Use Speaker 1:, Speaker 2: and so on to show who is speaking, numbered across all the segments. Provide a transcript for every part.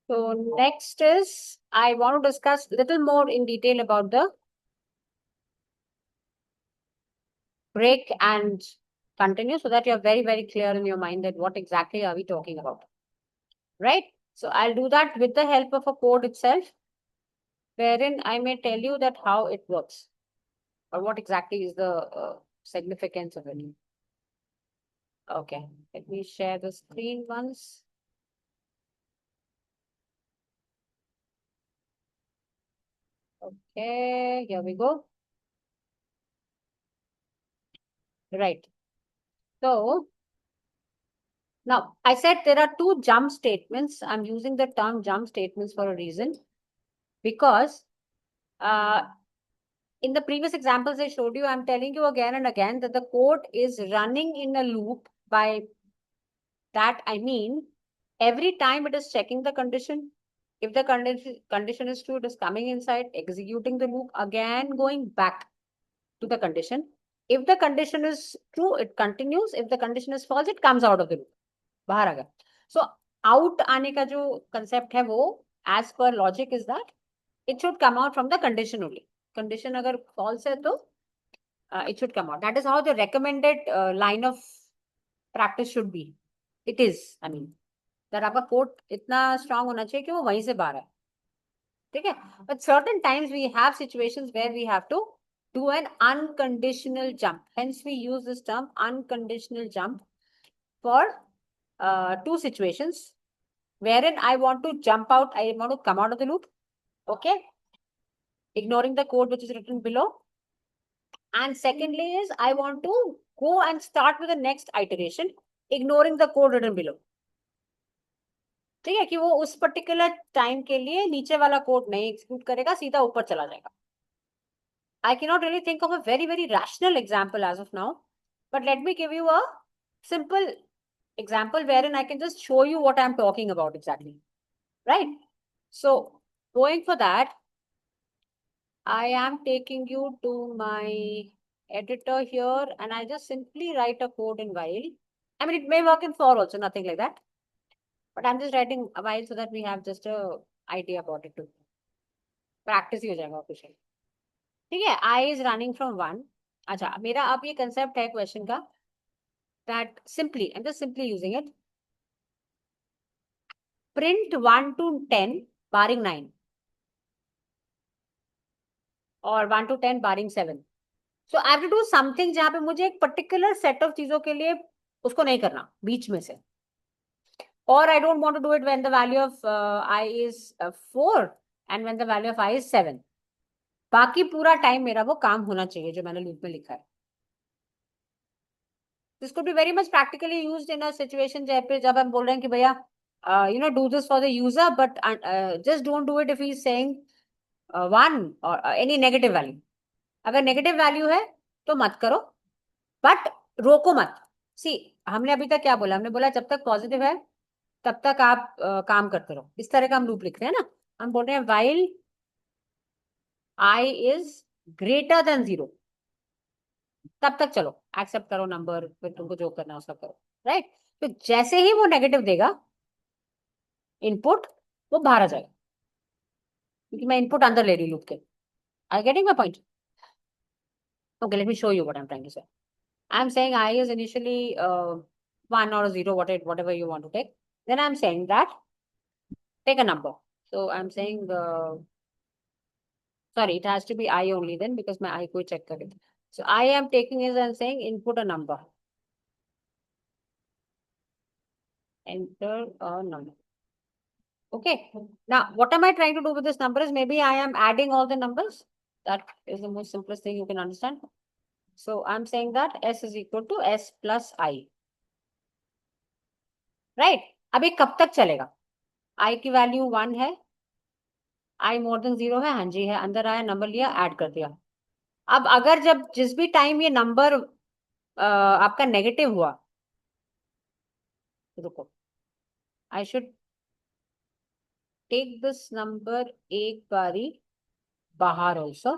Speaker 1: So next is I want to discuss little more in detail about the break and continue so that you're very clear in your mind that what exactly are we talking about, right? So I'll do that with the help of a code itself, wherein I may tell you that how it works or what exactly is the significance of it. Okay, let me share the screen once. Okay, here we go. Right. So now I said there are two jump statements. I'm using the term jump statements for a reason because uh, in the previous examples I showed you, I'm telling you again and again that the code is running in a loop. By that, I mean every time it is checking the condition. If the condition is true, it is coming inside, executing the loop, again going back to the condition. If the condition is true, it continues. If the condition is false, it comes out of the loop. बाहर आ गया. So out आने का जो concept है वो as per logic is that it should come out from the condition only. Condition अगर false है तो it should come out. That is how the recommended line of practice should be. It is, I mean, that आपका code इतना strong होना चाहिए कि वो वहीं से बाहर है. ठीक है? But certain times we have situations where we have to do an unconditional jump. Hence we use this term unconditional jump for two situations wherein I want to jump out, I want to come out of the loop, okay, ignoring the code which is written below. And secondly is I want to go and start with the next iteration, ignoring the code written below. ठीक है कि वो उस particular time के लिए नीचे वाला code नहीं एग्जीक्यूट करेगा, सीधा ऊपर चला जाएगा. I cannot really think of a very rational example as of now, but let me give you a simple example wherein I can just show you what I'm talking about exactly. Right? So going for that, I am taking you to my editor here and I just simply write a code in while. I mean, it may work in for also, nothing like that. But I'm just writing a while so that we have just a idea about it too. Practice ही हो जाएगा official. ठीक है, I is running from 1. अच्छा, मेरा अब ये concept है question का that simply, I'm just simply using it. Print 1 to 10 barring 9 or 1 to 10 barring 7. So I have to do something जहाँ पे मुझे एक particular set of चीजों के लिए उसको नहीं करना बीच में से. Or I don't want to do it when the value of I is 4 and when the value of I is 7. बाकी पूरा टाइम मेरा वो काम होना चाहिए जो मैंने लूप में लिखा है. This could be very much practically used in a situation जब हम बोल रहे हैं कि भैया do this for the user but just don't do it if he is saying 1 or any negative value. अगर नेगेटिव वैल्यू है तो मत करो, बट रोको मत. सी हमने अभी तक क्या बोला, हमने बोला जब तक पॉजिटिव है तब तक आप काम करते रहो. इस तरह का हम लूप लिख रहे हैं ना. हम बोल रहे हैं while I is greater than 0 तब तक चलो एक्सेप्ट करो नंबर, फिर तुमको जो करना है उसका करो. राइट? तो जैसे ही वो नेगेटिव देगा इनपुट, वो बाहर आ जाएगा क्योंकि मैं इनपुट अंदर ले रही हूँ लूप के. I getting my point? Okay, let me show you what I am trying to say. I'm saying I is initially 1 or 0, whatever you want to take. Then I'm saying that take a number. So I'm saying, sorry, it has to be I only then because my I को check करें. So I am taking is I'm saying input a number. Enter a number. Okay. Now, what am I trying to do with this number is maybe I am adding all the numbers. That is the most simplest thing you can understand. So I'm saying that S is equal to S plus I. Right? अब ये कब तक चलेगा? I की value 1 है, आई मोर than 0 है, हाँ जी है, अंदर आया, नंबर लिया, ऐड कर दिया. अब अगर जब जिस भी टाइम ये नंबर आपका नेगेटिव हुआ, रुको, I should take this number एक बारी बाहर ऑल्सो.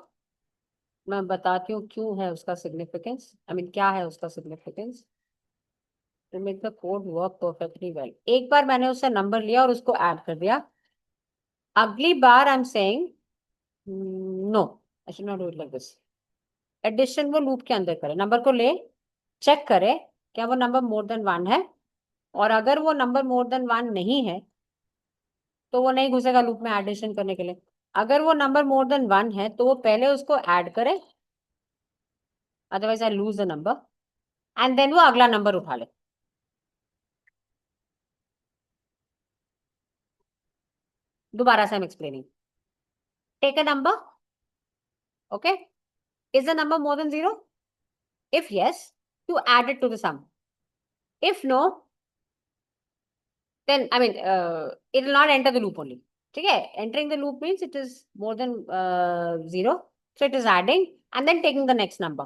Speaker 1: मैं बताती हूँ क्यों है उसका सिग्निफिकेंस, आई मीन क्या है उसका significance to make the code work perfectly well. एक बार मैंने उससे नंबर लिया और उसको ऐड कर दिया. अगली बार I am saying no, I should not do it like this. Addition वो लूप के अंदर करे, नंबर को ले, चेक करे क्या वो नंबर मोर देन 1 है, और अगर वो नंबर मोर देन 1 नहीं है तो वो नहीं घुसेगा लूप में एडिशन करने के लिए। अगर वो नंबर मोर देन 1 है तो वो पहले उसको ऐड करे, otherwise I lose the number, and then वो अगला नंबर उठा ले। दोबारा से I am explaining. Take a number, okay, is the number more than 0? If yes, you add it to the sum. If no, then I mean, it will not enter the loop only. ठीक है, entering the loop means it is more than 0, so it is adding and then taking the next number.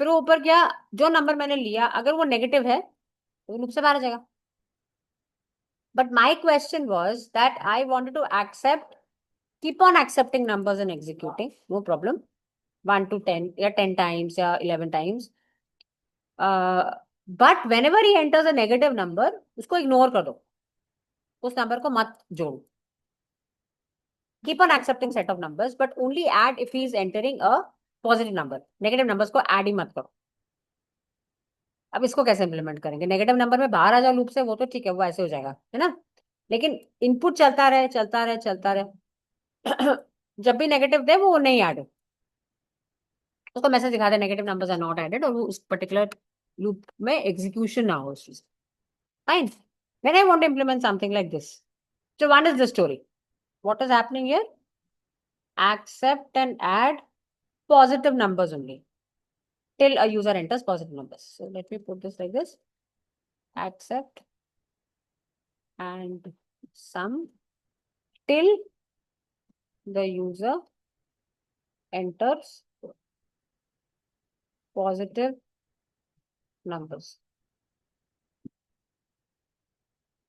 Speaker 1: फिर वो ऊपर क्या, जो number मैंने लिया अगर वो नेगेटिव है तो लूप से बाहर आ जाएगा। But my question was that I wanted to accept, keep on accepting numbers and executing, no problem, 1 to 10 या 10 times या 11 times. But when ever he enters a negative number उसको इग्नोर कर दो, उस नंबर को मत जोड़ो। Keep on accepting set of numbers but only add if he is entering a positive number. Negative numbers को ऐड ही मत करो। अब इसको कैसे इंप्लीमेंट करेंगे? नेगेटिव नंबर में बाहर आ जाओ लूप से, वो तो ठीक है, वो ऐसे हो जाएगा, है ना। लेकिन इनपुट चलता रहे चलता रहे चलता रहे जब भी नेगेटिव दे वो नहीं ऐड हो, उसको मैसेज दिखा दे negative numbers are not added, और वो उस पर्टिकुलर लूप में एग्जीक्यूशन ना हो उस चीज। Fine. When I want to implement something like this, so one is the story. What is happening here? Accept and add positive numbers only till a user enters positive numbers. So let me put this like this. Accept and sum till the user enters positive numbers.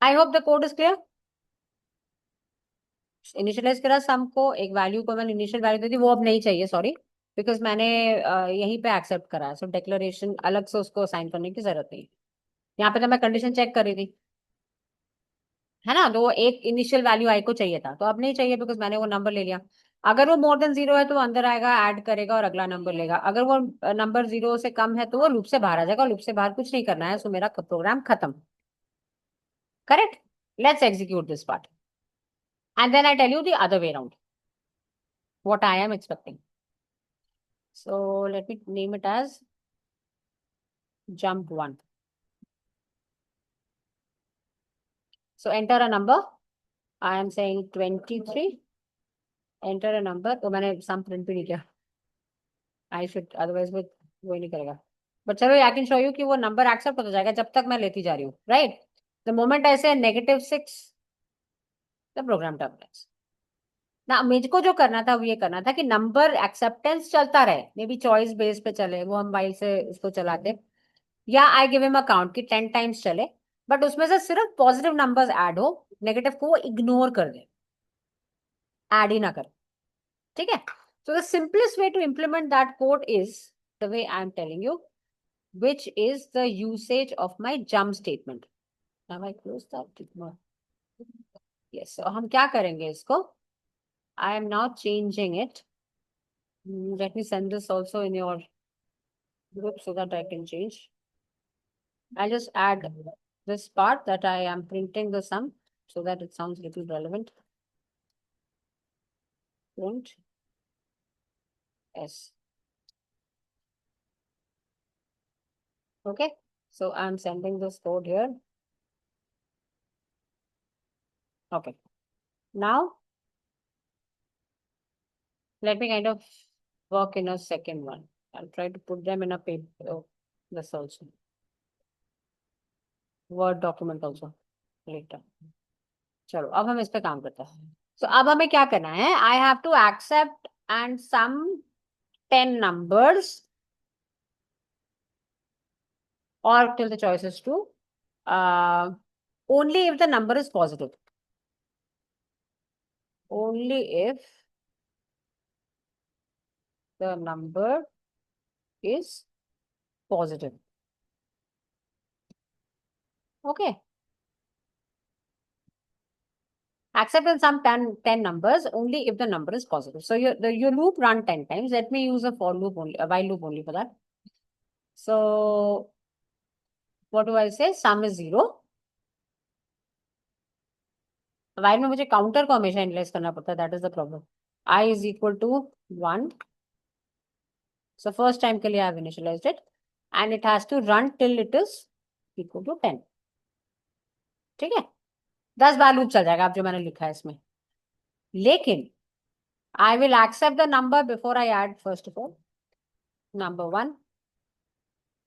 Speaker 1: I hope the code is clear. Initialize करा sum को, एक value को मैंने initial value दी थी, वो अब नहीं चाहिए, सॉरी, बिकॉज मैंने यहीं पे एक्सेप्ट करा है, सो डिक्लेरेशन अलग से उसको असाइन करने की जरूरत नहीं। यहाँ पे तो मैं कंडीशन चेक कर रही थी, है ना, तो एक इनिशियल वैल्यू आई को चाहिए था, तो अब नहीं चाहिए बिकॉज मैंने वो नंबर ले लिया। अगर वो मोर देन 0 है तो वो अंदर आएगा, ऐड करेगा और अगला नंबर लेगा। अगर वो नंबर 0 से कम है तो वो लूप से बाहर आ जाएगा, लूप से बाहर कुछ नहीं करना है, सो मेरा प्रोग्राम खत्म। Correct. Let's execute this part and then I tell you the other way around what I am expecting. So let me name it as jump 1. So enter a number. I am saying 23. Enter a number. तो मैंने सम print भी नहीं किया, I should, otherwise वो ही नहीं करेगा। But चलो I can show you कि वो नंबर एक्सेप्ट होता जाएगा जब तक मैं लेती जा रही हूँ, राइट। द मोमेंट आई से -6, द प्रोग्राम टर्मिनेट्स। ना मुझको जो करना था वो ये करना था कि नंबर एक्सेप्टेंस चलता रहे, मे बी चॉइस बेस पे चले, वो हम वाइल से उसको चलाते, या आई गिव हिम अकाउंट कि 10 टाइम्स चले, बट उसमें से सिर्फ पॉजिटिव नंबर्स ऐड हो, नेगेटिव को इग्नोर कर दे, ऐड ही ना कर। ठीक है। So the simplest way to implement that code is the way I am telling you, which is the usage of my jump statement. Now I close that. Yes. So हम क्या करेंगे इसको? I am now changing it. Let me send this also in your group so that I can change. I'll just add this part that I am printing the sum so that it sounds a little relevant. Print S. Okay. So I'm sending this code here. Okay. Now let me kind of work in a second one. I'll try to put them in a paper. Oh, this also. Word document also later. चलो अब हम इस पे काम करते हैं। So अब हमें क्या करना है? I have to accept and sum 10 numbers or till the choice is true. Only if the number is positive. Only if the number is positive. Okay. Accept in some 10 numbers only if the number is positive. So your loop run 10 times. Let me use a for loop only, a while loop only for that. So what do I say? Sum is 0. while में मुझे counter को हमेशा initialise करना पड़ता है, that is the problem. I is equal to 1. So first time के लिए I have initialized it and it has to run till it is equal to 10. ठीक है, 10 बार लूप चल जाएगा आप जो मैंने लिखा है इसमें. लेकिन I will accept the number before I add. First of all, number 1,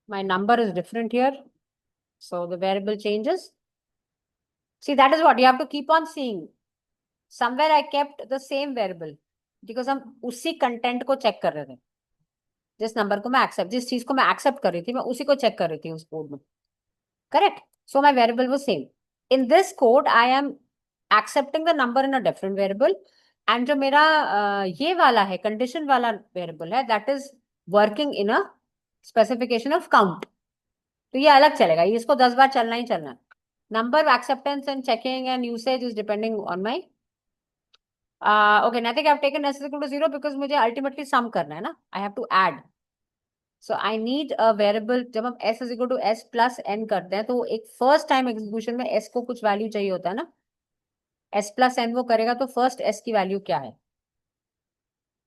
Speaker 1: my number is different here, so the variable changes. See, that is what you have to keep on seeing. Somewhere I kept the same variable because हम उसी content को check कर रहे थे. जिस number को मैं accept, जिस चीज को मैं एक्सेप्ट कर रही थी, मैं उसी को चेक कर रही थी उस कोड में. Correct. So my variable was same. In this code I am accepting the number in a different variable. And जो मेरा ये वाला है कंडीशन वाला वेरिएबल है, that is working in a specification of count. तो ये अलग चलेगा, ये इसको 10 बार चलना ही चलना. Number acceptance and checking and usage is depending on my. Okay, nothing. I have taken s equal to 0 because मुझे अल्टीमेटली सम करना है ना. I have to add. So I need a variable. जब हम s is equal to s plus n करते हैं तो एक फर्स्ट टाइम एग्जीक्यूशन में s को कुछ वैल्यू चाहिए होता है ना. s प्लस n वो करेगा तो फर्स्ट s की वैल्यू क्या है?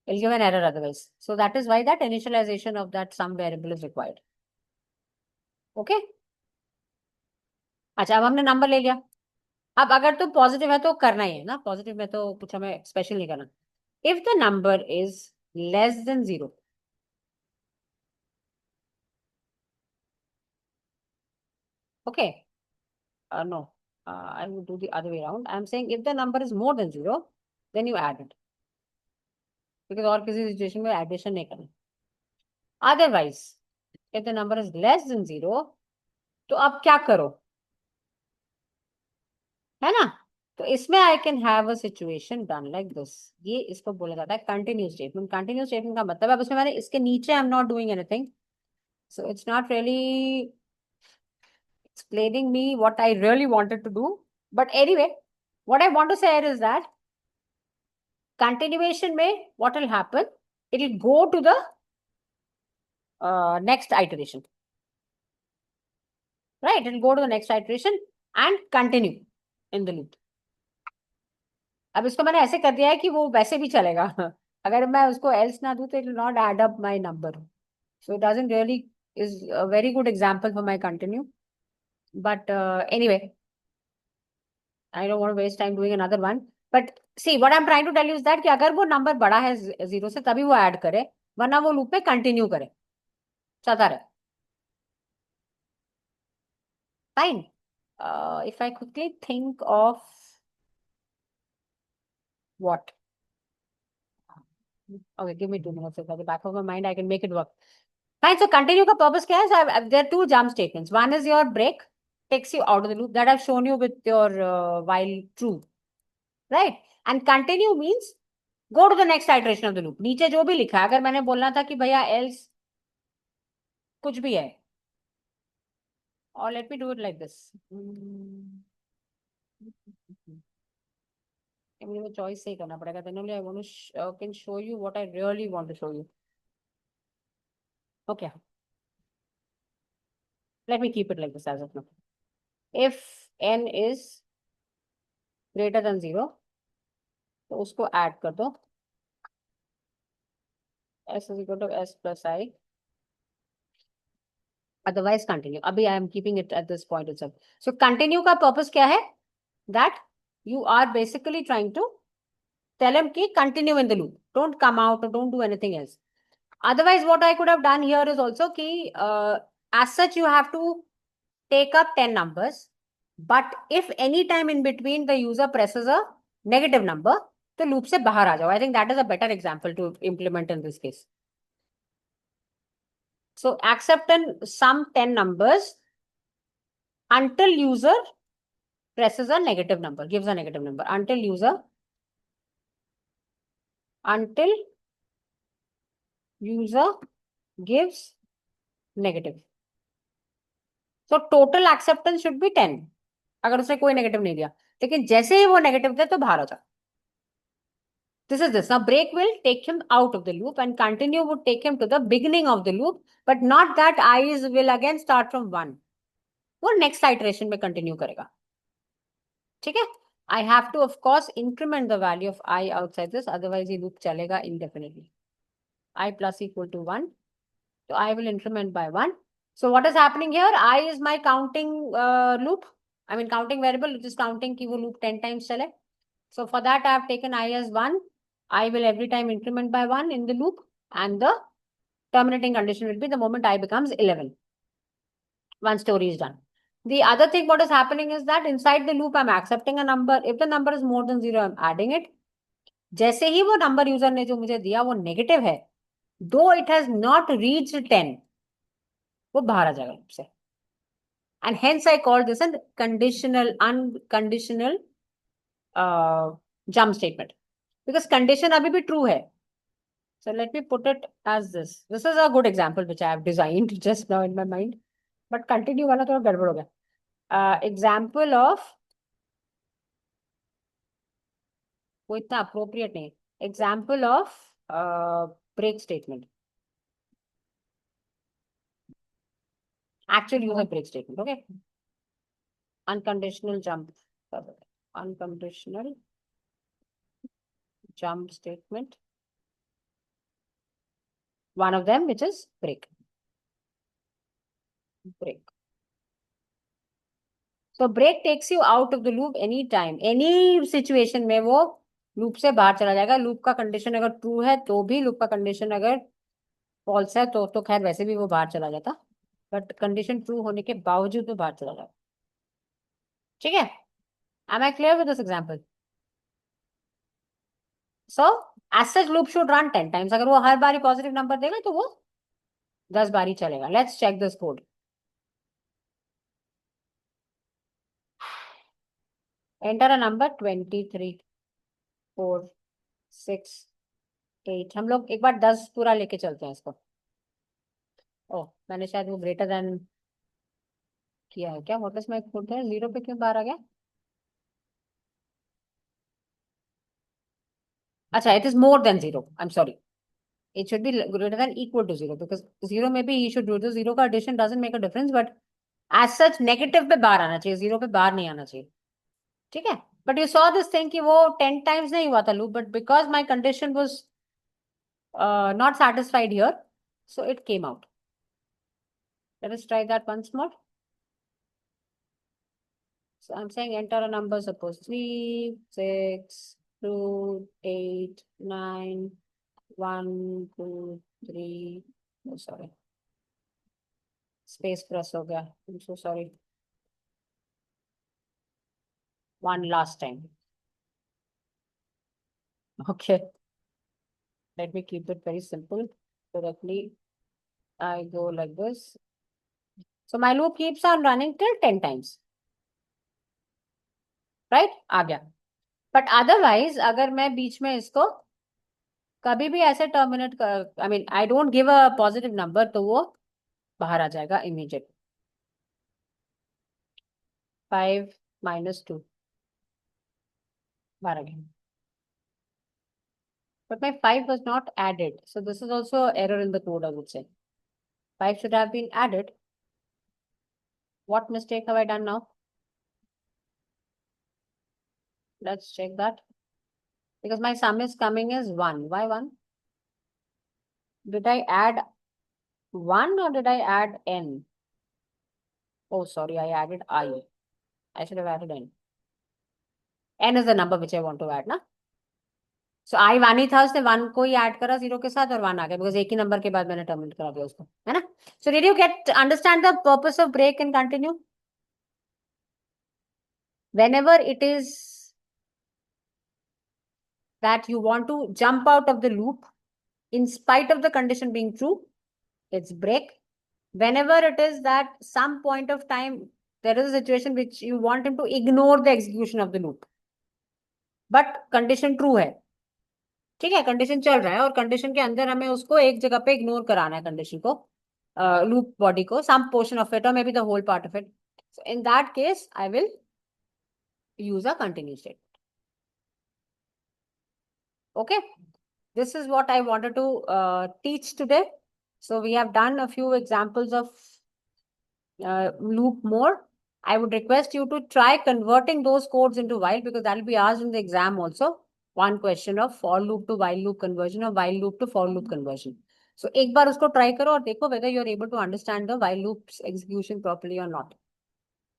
Speaker 1: It'll give an error otherwise. So that is why that initialization of that sum variable is required. Okay. अच्छा, अब हमने नंबर ले लिया. अब अगर तो पॉजिटिव है तो करना ही है ना. पॉजिटिव में तो कुछ हमें स्पेशल नहीं करना. If the number is less than 0. Okay. No, I would do the other way around. I'm saying if the number is more than 0, then you add it. Because और किसी सिचुएशन में addition नहीं करना. Otherwise, if the number is less than 0, तो अब क्या करो, है ना. तो इसमें I can have a situation done like this. ये इसको बोला जाता है कंटिन्यूस स्टेटमेंट. कंटिन्यूस स्टेटमेंट का मतलब अब उसमें मैंने इसके नीचे I am not doing anything. So it's not really explaining me what I really wanted to do. But anyway, what I want to say is that continuation में what will happen, it will go to the next iteration. Right, it will go to the next iteration and continue in the loop. अब इसको मैंने ऐसे कर दिया है कि वो वैसे भी चलेगा. अगर मैं उसको else ना दूं तो it will not add up my number. So it doesn't really is a very good example for my continue. But anyway, I don't want to waste time doing another one. But see, what I'm trying to tell you is that कि अगर वो number बड़ा है 0 से तभी वो add करे, वरना वो लूप में कंटिन्यू करे, चलता रहे. Fine. If I quickly think of what? Okay, give me 2 minutes. At the back of my mind, I can make it work. Fine. So continue का purpose क्या है? So there are two jump statements. One is your break, takes you out of the loop that I've shown you with your while true, right? And continue means go to the next iteration of the loop. नीचे जो भी लिखा है, अगर मैंने बोलना था कि भैया else कुछ भी है, or let me do it like this. मुझे वो चॉइस सही करना पड़ेगा. Then only I want to can show you what I really want to show you. Okay. Let me keep it like this as of now. If n is greater than 0, तो उसको add कर दो. S is equal to S plus I. Otherwise continue. अभी I am keeping it at this point itself. So continue का purpose क्या है? That you are basically trying to tell him कि continue in the loop. Don't come out or don't do anything else. Otherwise, what I could have done here is also कि as such you have to take up 10 numbers. But if any time in between the user presses a negative number, तो loop से बाहर आ जाओ. I think that is a better example to implement in this case. So accept some 10 numbers until user presses a negative number, gives a negative number. Until user gives negative. So total acceptance should be 10. अगर उसने कोई negative नहीं दिया. लेकिन जैसे ही वो negative थे तो बाहर आ जाओ. This is this. Now break will take him out of the loop and continue would take him to the beginning of the loop, but not that I will again start from 1. वो next iteration में continue करेगा. ठीक है? I have to of course increment the value of I outside this, otherwise ये loop चलेगा indefinitely. I plus equal to 1. So I will increment by 1. So what is happening here? I is my counting loop. I mean counting variable, which is counting कि वो loop 10 times चले. So for that I have taken I as 1. I will every time increment by 1 in the loop, and the terminating condition will be the moment I becomes 11. One story is done. The other thing what is happening is that inside the loop I'm accepting a number. If the number is more than 0, I'm adding it. जैसे ही वो number user ने जो मुझे दिया वो negative है, दो it has not reached 10, वो बाहर आ जाएगा लूप से. And hence I call this an conditional unconditional jump statement, because condition अभी भी ट्रू है. So let me put it as this. This is a good example which I have designed just now in my mind. But continue वाला थोड़ा गड़बड़ हो गया. Example of वो इतना appropriate नहीं. Example of break statement. Actual use of break statement. Okay. Unconditional jump. Unconditional jump statement. One of them which is break. Break. So break takes you out of the loop any time. Any situation में वो loop से बाहर चला जाएगा. Loop का condition अगर true है तो भी, लूप का कंडीशन अगर फॉल्स है तो खैर वैसे भी वो बाहर चला जाता, बट कंडीशन ट्रू होने के बावजूद वो बाहर चला जाता. ठीक है? Am I clear with this example? So as such loop should run 10 times. अगर वो हर बारी पॉजिटिव नंबर देगा तो वो 10 बारी चलेगा. Let's check this code. Enter a number 23, 4, 6, 8. हम लोग एक बार 10 पूरा लेके चलते हैं इसको. ओह, मैंने शायद वो ग्रेटर देन किया है क्या? व्हाट इज माय कोड है? 0 पे क्यों बाहर आ गया? अच्छा, it is more than 0. I'm sorry. It should be greater than equal to 0, because 0 maybe he should do this. 0 का addition doesn't make a difference, but as such negative पे बाहर आना चाहिए, 0 पे बाहर नहीं आना चाहिए. ठीक है? But you saw this thing कि वो 10 times नहीं हुआ था loop, but because my condition was not satisfied here, so it came out. Let us try that once more. So I'm saying enter a number, suppose 3, 6, 2, 8, 9, 1, 2, 3. Oh, sorry. Space press हो गया. I'm so sorry. One last time. Okay. Let me keep it very simple. Directly, I go like this. So my loop keeps on running till 10 times. Right? आ गया. But otherwise, अगर मैं बीच में इसको कभी भी ऐसे टर्मिनेट कर, I mean, I don't give a positive number, तो वो बाहर आ जाएगा immediately. 5 minus 2. बाहर आ गया. But my 5 was not added. So this is also an error in the code, I would say. 5 should have been added. What mistake have I done now? Let's check that. Because my sum is coming as 1. Why 1? Did I add 1 or did I add n? Oh, sorry, I added I. I should have added n. N is the number which I want to add, na? So I 1 ही था, उसने 1 को ही add करा 0 के साथ और 1 आ गया, because एक ही number के बाद मैंने टर्मिनेट करा दिया उसको, है ना? So did you get understand the purpose of break and continue? Whenever it is that you want to jump out of the loop in spite of the condition being true, it's break. Whenever it is that some point of time there is a situation which you want him to ignore the execution of the loop, but condition true है, ठीक है, condition चल रहा है और condition के अंदर हमें उसको एक जगह पे इग्नोर कराना है, कंडीशन को, लूप बॉडी को, सम पोर्शन ऑफ इट और maybe the whole part of it. So in that case I will use a continuous statement. Okay, this is what I wanted to teach today. So we have done a few examples of loop more. I would request you to try converting those codes into while, because that will be asked in the exam also. One question of for loop to while loop conversion or while loop to for loop conversion. So एक बार उसको try करो और देखो whether you are able to understand the while loops execution properly or not.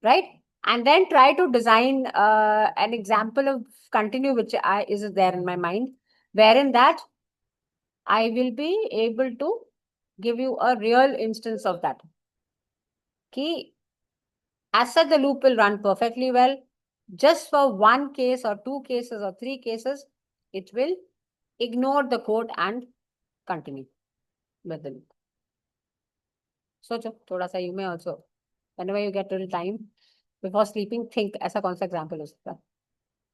Speaker 1: Right? And then try to design an example of continue which is there in my mind, wherein that I will be able to give you a real instance of that. Key, as such, the loop will run perfectly well. Just for one case or two cases or three cases, it will ignore the code and continue with the loop. सोचो थोड़ा सा, you may also, whenever you get little time before sleeping, think ऐसा कौन सा example हो सकता है.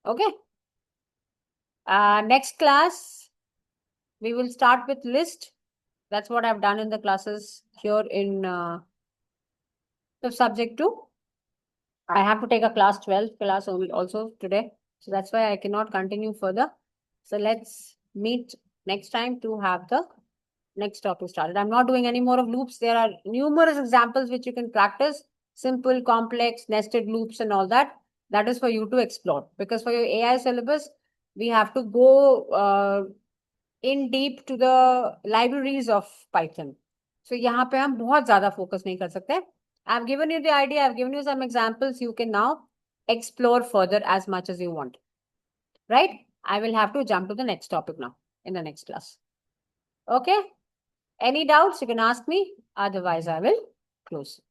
Speaker 1: Okay. Next class, we will start with list. That's what I've done in the classes here in the subject 2. I have to take a class 12 class also today. So that's why I cannot continue further. So let's meet next time to have the next topic started. I'm not doing any more of loops. There are numerous examples which you can practice. Simple, complex, nested loops and all that. That is for you to explore. Because for your AI syllabus, we have to go in deep to the libraries of Python. So यहाँ पे हम बहुत ज़्यादा focus नहीं कर सकते. I've given you the idea. I've given you some examples. You can now explore further as much as you want. Right? I will have to jump to the next topic now in the next class. Okay? Any doubts, you can ask me. Otherwise, I will close.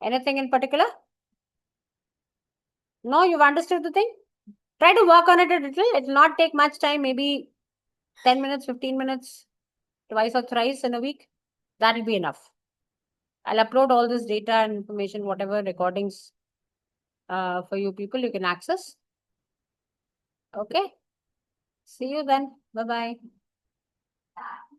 Speaker 1: Anything in particular? No, you've understood the thing? Try to work on it a little. It will not take much time, maybe 10 minutes, 15 minutes, twice or thrice in a week. That will be enough. I'll upload all this data and information, whatever recordings for you people, you can access. Okay. See you then. Bye-bye.